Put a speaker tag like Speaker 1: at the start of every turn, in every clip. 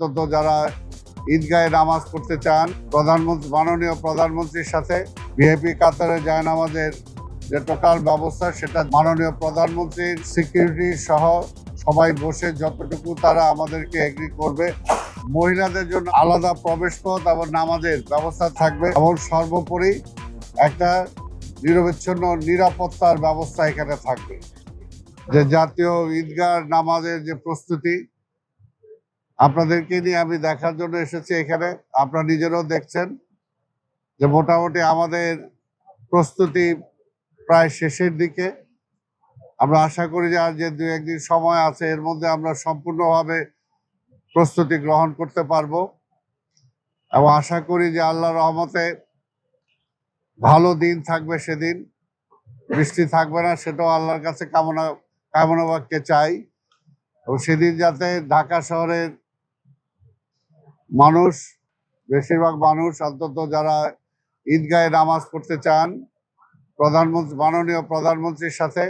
Speaker 1: অন্তত যারা ঈদগাহে নামাজ পড়তে চান, মাননীয় প্রধানমন্ত্রীর সাথে ভিআইপি কাতারে জায়নামাজের যে টোটাল ব্যবস্থা, সেটা মাননীয় প্রধানমন্ত্রীর সিকিউরিটি সহ সবাই বসে যতটুকু তারা আমাদেরকে এগ্রি করবে। মহিলাদের জন্য আলাদা প্রবেশ পথ এবং নামাজের ব্যবস্থা থাকবে এবং সর্বোপরি একটা নিরবিচ্ছিন্ন নিরাপত্তার ব্যবস্থা এখানে থাকবে। যে জাতীয় ঈদগাহ নামাজের যে প্রস্তুতি, আপনাদেরকে নিয়ে আমি দেখার জন্য এসেছি এখানে। আপনারা নিজেরাও দেখছেন যে মোটামুটি আমাদের প্রস্তুতি প্রায় শেষের দিকে। আমরা আশা করি যে আর যে 2-1 দিন সময় আছে, এর মধ্যে আমরা সম্পূর্ণভাবে প্রস্তুতি গ্রহণ করতে পারবো এবং আশা করি যে আল্লাহর রহমতে ভালো দিন থাকবে। সেদিন বৃষ্টি থাকবে না, সেটাও আল্লাহর কাছে কামনা বাক্যে চাই। এবং সেদিন যাতে ঢাকা শহরের মানুষ, বেশিরভাগ মানুষ অন্তত যারা ঈদগাহে নামাজ পড়তে চান, মাননীয় প্রধানমন্ত্রীর সাথে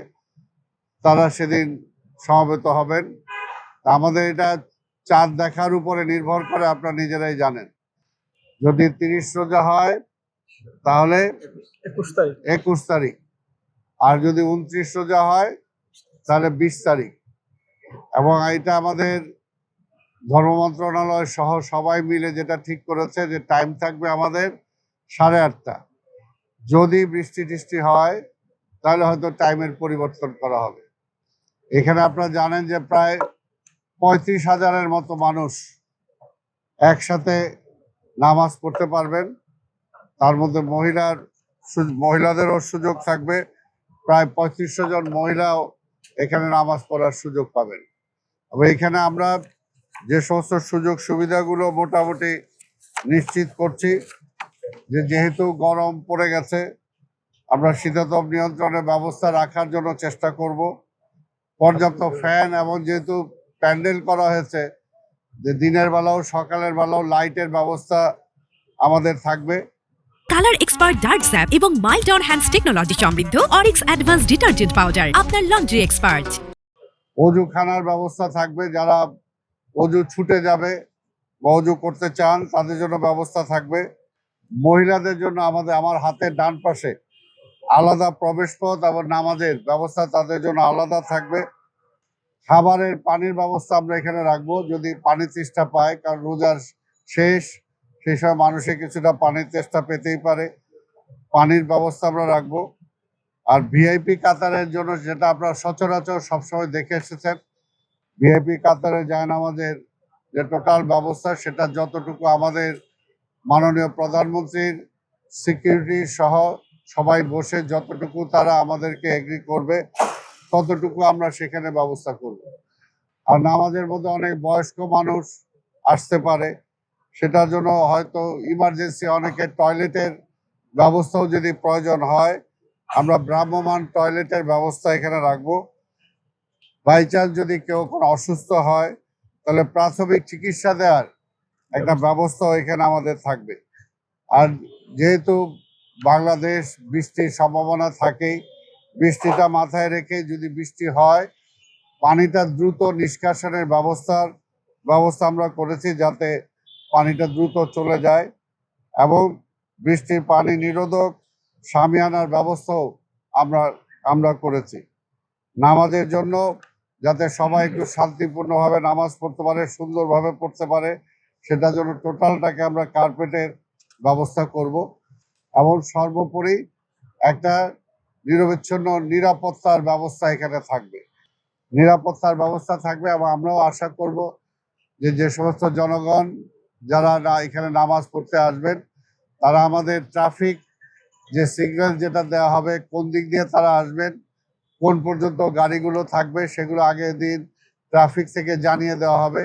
Speaker 1: তারা সেদিন সমবেত হবেন। আমাদের এটা চাঁদ দেখার উপরে নির্ভর করে, আপনারা নিজেরাই জানেন। যদি 30 রোজা হয় তাহলে 21 তারিখ, আর যদি 29 রোজা হয় তাহলে 20 তারিখ। এবং এটা আমাদের ধর্ম মন্ত্রণালয় সহ সবাই মিলে যেটা ঠিক করেছে যে টাইম থাকবে আমাদের 8:30। যদি বৃষ্টি টিষ্টি হয় তাহলে হয়তো টাইমের পরিবর্তন করা হবে। এখানে আপনারা জানেন যে প্রায় 35,000-এর মতো মানুষ একসাথে নামাজ পড়তে পারবেন। তার মধ্যে মহিলাদেরও সুযোগ থাকবে। প্রায় 3500 জন মহিলাও এখানে নামাজ পড়ার সুযোগ পাবেন। এবং এখানে আমরা যে সমস্ত সুযোগ সুবিধাগুলো মোটামুটি নিশ্চিত করছি, যে যেহেতু গরম পড়ে গেছে, আমরা শীতাতপ নিয়ন্ত্রণের ব্যবস্থা রাখার জন্য চেষ্টা করব। পর্যাপ্ত ফ্যান, এবং যেহেতু প্যান্ডেল করা হয়েছে, যে দিনের বেলাও সকালের বেলাও লাইটের ব্যবস্থা আমাদের থাকবে।
Speaker 2: কালার এক্সপার্ট ডার্ক স্যাপ এবং মাইল্ড অন হ্যান্ডস টেকনোলজি সমৃদ্ধ অরিক্স অ্যাডভান্স ডিটারজেন্ট পাউডার আপনার লন্ড্রি এক্সপার্ট।
Speaker 1: অজুখানার ব্যবস্থা থাকবে, যারা অজু ছুটে যাবে বা অজু করতে চান তাদের জন্য ব্যবস্থা থাকবে। মহিলাদের জন্য আমার হাতের ডান পাশে আলাদা প্রবেশ পথ এবং নামাজের ব্যবস্থা তাদের জন্য আলাদা থাকবে। খাবারের পানির ব্যবস্থা আমরা এখানে রাখবো, যদি পানি তেষ্টা পায়, কারণ রোজার শেষ, সেই সময় মানুষের কিছুটা পানির তেষ্টা পেতেই পারে। পানির ব্যবস্থা আমরা রাখবো। আর ভিআইপি কাতারের জন্য, যেটা আপনারা সচরাচর সবসময় দেখে এসেছেন, ভিআইপি কাতারে জায়নামাজের যে টোটাল ব্যবস্থা, সেটা যতটুকু আমাদের মাননীয় প্রধানমন্ত্রীর সিকিউরিটি সহ সবাই বসে যতটুকু তারা আমাদেরকে এগ্রি করবে ততটুকু আমরা সেখানে ব্যবস্থা করব। আর নামাজের মধ্যে অনেক বয়স্ক মানুষ আসতে পারে, সেটার জন্য হয়তো ইমার্জেন্সি অনেকে টয়লেটের ব্যবস্থাও যদি প্রয়োজন হয়, আমরা ভ্রাম্যমাণ টয়লেটের ব্যবস্থা এখানে রাখবো। বাই চান্স যদি কেউ কোনো অসুস্থ হয়, তাহলে প্রাথমিক চিকিৎসা দেওয়ার একটা ব্যবস্থাও এখানে আমাদের থাকবে। আর যেহেতু বাংলাদেশ বৃষ্টির সম্ভাবনা থাকেই, বৃষ্টিটা মাথায় রেখে যদি বৃষ্টি হয়, পানিটা দ্রুত নিষ্কাশনের ব্যবস্থা আমরা করেছি, যাতে পানিটা দ্রুত চলে যায়। এবং বৃষ্টির পানি নিরোধক শামিয়ানার ব্যবস্থাও আমরা করেছি। নামাজের জন্য যাতে সবাই একটু শান্তিপূর্ণভাবে নামাজ পড়তে পারে, সুন্দরভাবে পড়তে পারে, সেটার জন্য টোটালটাকে আমরা কার্পেটের ব্যবস্থা করব। এবং সর্বোপরি একটা নিরবিচ্ছিন্ন নিরাপত্তার ব্যবস্থা এখানে থাকবে। এবং আমরাও আশা করব যে সমস্ত জনগণ যারা এখানে নামাজ পড়তে আসবেন, তারা আমাদের ট্রাফিক যে সিগন্যাল যেটা দেওয়া হবে, কোন দিক দিয়ে তারা আসবেন, কোন পর্যন্ত গাড়িগুলো থাকবে, সেগুলো আগের দিন ট্রাফিক থেকে জানিয়ে দেওয়া হবে।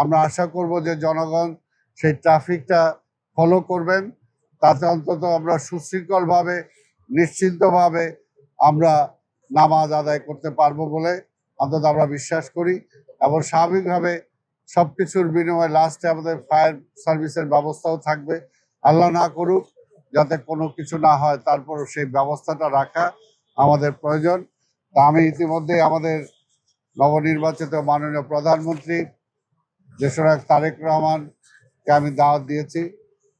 Speaker 1: আমরা আশা করব যে জনগণ সেই ট্রাফিকটা ফলো করবেন, তাতে অন্তত আমরা সুশৃঙ্খলভাবে, নিশ্চিন্তভাবে আমরা নামাজ আদায় করতে পারবো বলে অন্তত আমরা বিশ্বাস করি। এবং স্বাভাবিকভাবে সবকিছুর বিনিময়ে লাস্টে আমাদের ফায়ার সার্ভিসের ব্যবস্থাও থাকবে। আল্লাহ না করুক যাতে কোনো কিছু না হয়, তারপর সেই ব্যবস্থাটা রাখা আমাদের প্রয়োজন। তা আমি ইতিমধ্যে আমাদের নবনির্বাচিত মাননীয় প্রধানমন্ত্রী দেশনায়ক তারেক রহমানকে আমি দাওয়াত দিয়েছি,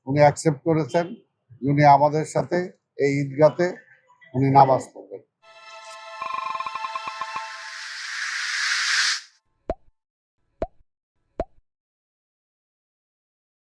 Speaker 1: উনি অ্যাকসেপ্ট করেছেন, উনি আমাদের সাথে এই ঈদগাতে উনি নামাজ পড়বেন।